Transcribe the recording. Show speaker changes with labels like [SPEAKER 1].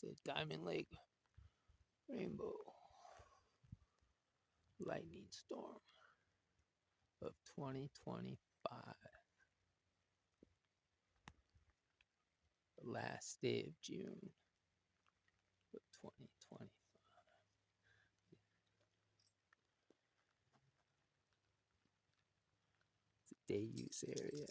[SPEAKER 1] said Diamond Lake Rainbow Lightning Storm of 2025. The last day of June of 2025. It's a day use area.